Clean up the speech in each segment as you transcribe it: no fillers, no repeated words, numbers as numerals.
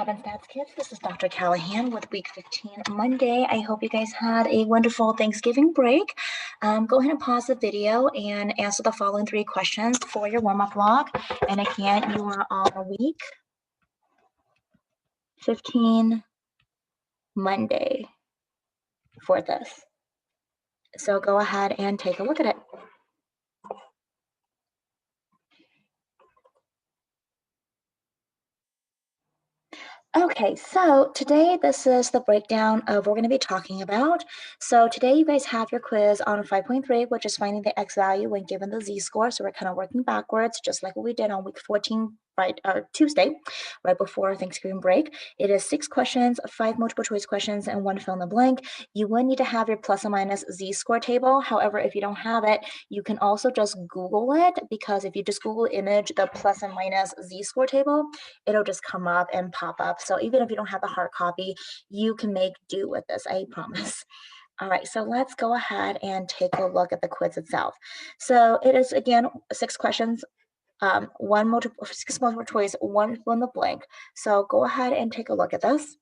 Prob Stats Kids. This is Dr. Callahan with Week 15 Monday. I hope you guys had a wonderful Thanksgiving break. Go ahead and pause the video and answer the following 3 questions for your warm-up log. And again, you are on Week 15 Monday for this. So go ahead and take a look at it. Okay, so today this is the breakdown of what we're going to be talking about. So today you guys have your quiz on 5.3, which is finding the x value when given the z-score. So we're kind of working backwards, just like what we did on week 14, Tuesday, right before Thanksgiving break. It is 6 questions, 5 multiple choice questions, and 1 fill in the blank. You will need to have your plus and minus z-score table. However, if you don't have it, you can also just Google it, because if you just Google image the plus and minus z-score table, it'll just come up and pop up. So even if you don't have the hard copy, you can make do with this, I promise. All right, so let's go ahead and take a look at the quiz itself. So it is, again, 6 questions, 6 multiple choice, 1 fill in the blank. So go ahead and take a look at this.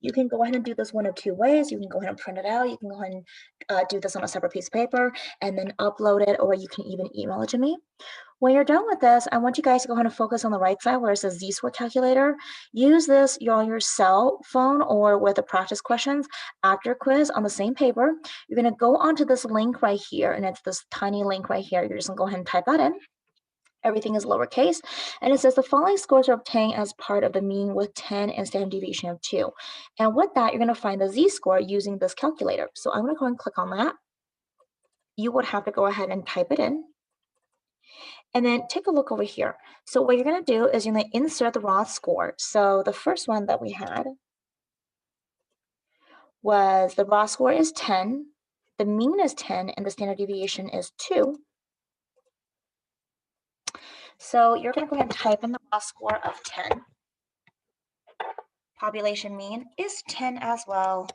You can go ahead and do this one of 2 ways. You can go ahead and print it out. You can go ahead and do this on a separate piece of paper and then upload it, or you can even email it to me. When you're done with this, I want you guys to go ahead and focus on the right side where it says Z-score calculator. Use this on your cell phone or with the practice questions after quiz on the same paper. You're going to go onto this link right here, and it's this tiny link right here. You're just going to go ahead and type that in. Everything is lowercase, and it says the following scores are obtained as part of the mean with 10 and standard deviation of 2. And with that, you're going to find the z-score using this calculator. So I'm going to go ahead and click on that. You would have to go ahead and type it in. And then take a look over here. So what you're going to do is you're going to insert the raw score. So the first one that we had was the raw score is 10, the mean is 10, and the standard deviation is 2. So you're going to go ahead and type in the raw score of 10. Population mean is 10 as well.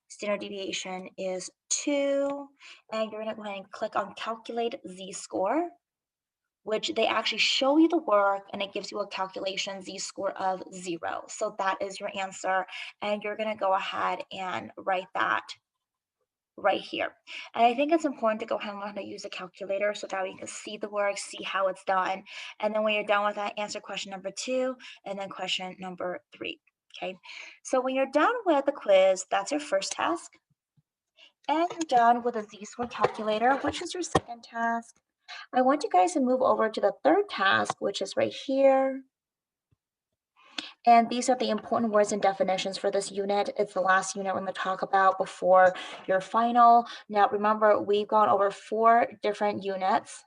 Standard deviation is 2. And you're going to go ahead and click on calculate z-score, which they actually show you the work and it gives you a calculation z-score of 0. So that is your answer. And you're going to go ahead and write that right here. And I think it's important to go ahead and learn how to use a calculator so that we can see the work, see how it's done. And then when you're done with that, answer question number 2 and then question number 3. Okay, so when you're done with the quiz, that's your first task. And you're done with the z-score calculator, which is your second task. I want you guys to move over to the third task, which is right here. And these are the important words and definitions for this unit. It's the last unit we're going to talk about before your final. Now, remember, we've gone over 4 different units.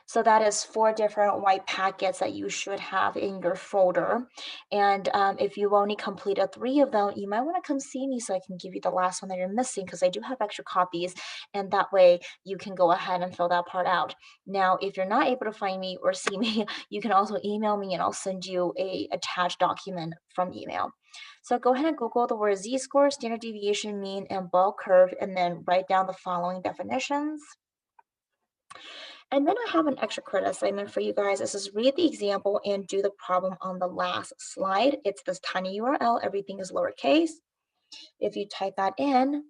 So that is 4 different white packets that you should have in your folder. And if you only completed 3 of them, you might want to come see me so I can give you the last one that you're missing, because I do have extra copies, and that way you can go ahead and fill that part out. Now, if you're not able to find me or see me, you can also email me and I'll send you a attached document from email. So go ahead and Google the word z-score, standard deviation, mean, and bell curve, and then write down the following definitions. And then I have an extra credit assignment for you guys. This is read the example and do the problem on the last slide. It's this tiny URL. Everything is lowercase. If you type that in,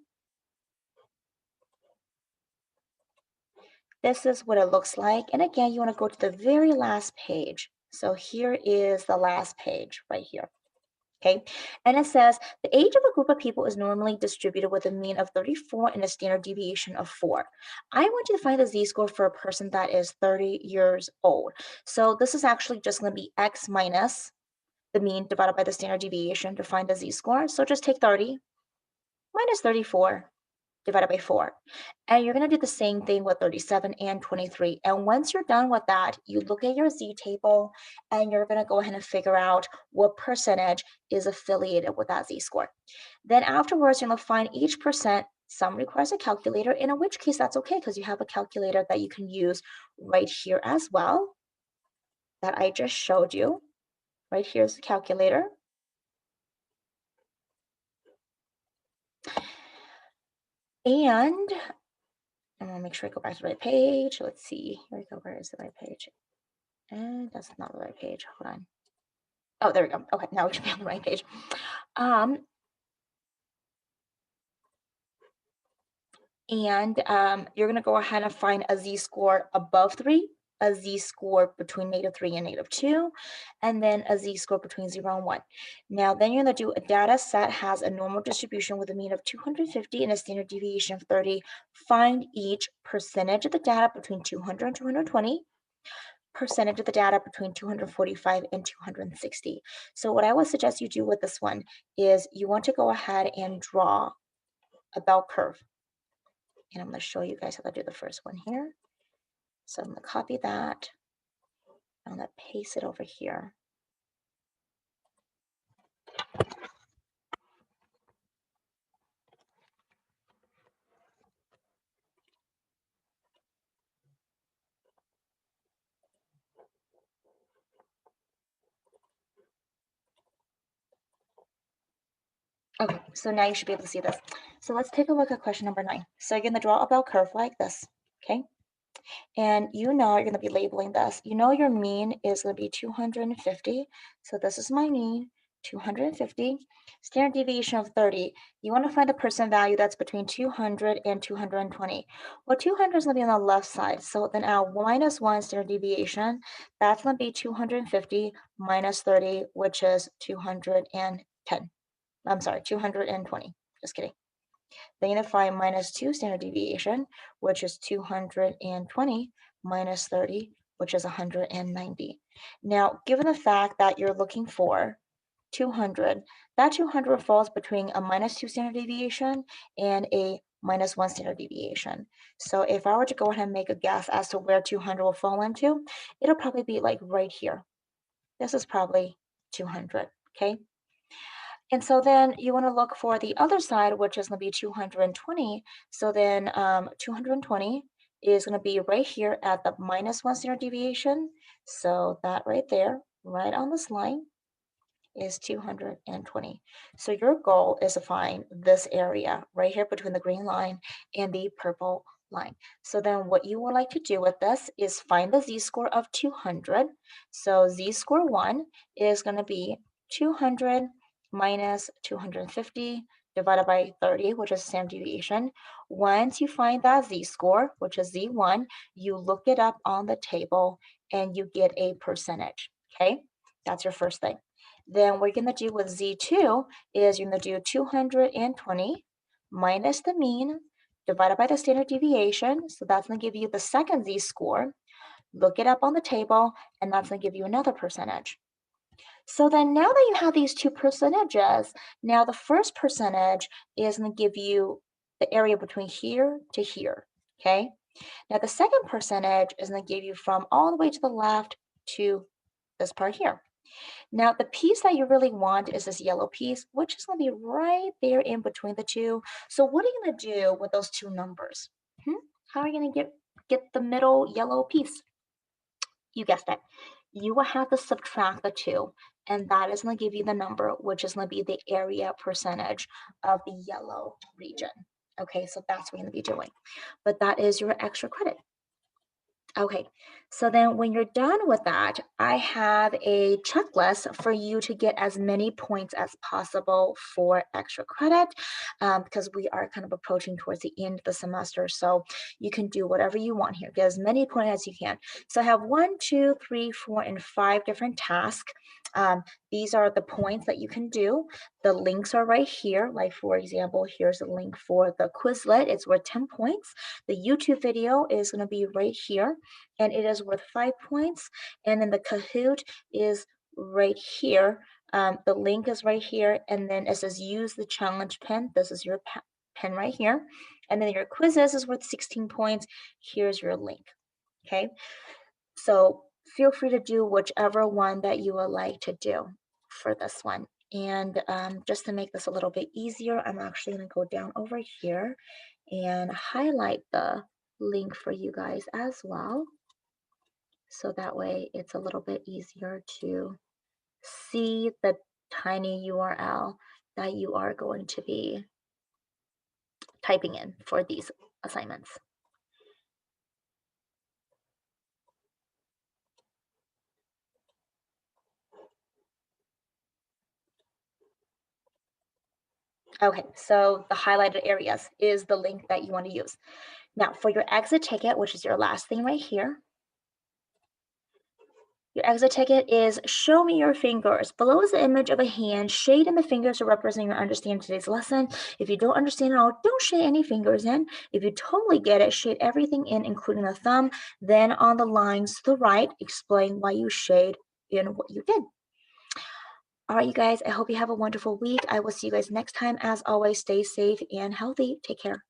this is what it looks like. And again, you want to go to the very last page. So here is the last page right here. Okay, and it says the age of a group of people is normally distributed with a mean of 34 and a standard deviation of 4. I want you to find the z-score for a person that is 30 years old. So this is actually just going to be x minus the mean divided by the standard deviation to find the z-score. So just take 30 minus 34 divided by 4. And you're going to do the same thing with 37 and 23. And once you're done with that, you look at your z-table and you're going to go ahead and figure out what percentage is affiliated with that z-score. Then afterwards, you're going to find each percent. Some requires a calculator, in which case that's okay, because you have a calculator that you can use right here as well that I just showed you. Right here's the calculator. And I'm gonna make sure I go back to the right page. Let's see. Here we go. Where is the right page? And that's not the right page. Hold on. Oh, there we go. Okay, now we should be on the right page. Um, you're going to go ahead and find a z-score above 3, a z-score between -3 and -2, and then a z-score between 0 and 1. Now, then you're going to do a data set has a normal distribution with a mean of 250 and a standard deviation of 30. Find each percentage of the data between 200 and 220, percentage of the data between 245 and 260. So what I would suggest you do with this one is you want to go ahead and draw a bell curve. And I'm going to show you guys how to do the first one here. So I'm going to copy that. I'm going to paste it over here. Okay, so now you should be able to see this. So let's take a look at question number 9. So you're going to draw a bell curve like this, okay? And you know you're going to be labeling this. You know your mean is going to be 250. So this is my mean, 250. Standard deviation of 30. You want to find the percent value that's between 200 and 220. Well, 200 is going to be on the left side. So then our -1 standard deviation, that's going to be 250 minus 30, which is 210. I'm sorry, 220. Just kidding. Then you find -2 standard deviation, which is 220 minus 30, which is 190. Now, given the fact that you're looking for 200, that 200 falls between a -2 standard deviation and a -1 standard deviation. So if I were to go ahead and make a guess as to where 200 will fall into, it'll probably be like right here. This is probably 200, okay? And so then you want to look for the other side, which is going to be 220. So then 220 is going to be right here at the -1 standard deviation. So that right there, right on this line, is 220. So your goal is to find this area right here between the green line and the purple line. So then what you would like to do with this is find the z-score of 200. So z-score 1 is going to be 200 minus 250 divided by 30, which is standard deviation. Once you find that z-score, which is z1, you look it up on the table and you get a percentage, okay? That's your first thing. Then what you're going to do with Z2 is you're going to do 220 minus the mean divided by the standard deviation. So that's going to give you the second Z-score. Look it up on the table, and that's going to give you another percentage. So then now that you have these two percentages, now the first percentage is going to give you the area between here to here, okay? Now the second percentage is going to give you from all the way to the left to this part here. Now, the piece that you really want is this yellow piece, which is going to be right there in between the two. So what are you going to do with those two numbers? How are you going to get the middle yellow piece? You guessed it. You will have to subtract the two, and that is going to give you the number, which is going to be the area percentage of the yellow region. Okay, so that's what you're going to be doing. But that is your extra credit. Okay, so then when you're done with that, I have a checklist for you to get as many points as possible for extra credit because we are kind of approaching towards the end of the semester. So you can do whatever you want here, get as many points as you can. So I have 1, 2, 3, 4, and 5 different tasks. These are the points that you can do. The links are right here. Like for example, here's a link for the Quizlet. It's worth 10 points. The YouTube video is going to be right here, and it is worth 5 points. And then the Kahoot is right here. The link is right here, and then it says use the challenge pen. This is your pen right here. And then your quizzes is worth 16 points. Here's your link. Okay, so feel free to do whichever one that you would like to do for this one. And just to make this a little bit easier, I'm actually going to go down over here and highlight the link for you guys as well. So that way it's a little bit easier to see the tiny URL that you are going to be typing in for these assignments. Okay, so the highlighted areas is the link that you want to use. Now, for your exit ticket, which is your last thing right here, your exit ticket is show me your fingers. Below is the image of a hand. Shade in the fingers to represent your understanding today's lesson. If you don't understand it all, don't shade any fingers in. If you totally get it, shade everything in, including the thumb. Then on the lines to the right, explain why you shade in what you did. All right, you guys, I hope you have a wonderful week. I will see you guys next time. As always, stay safe and healthy. Take care.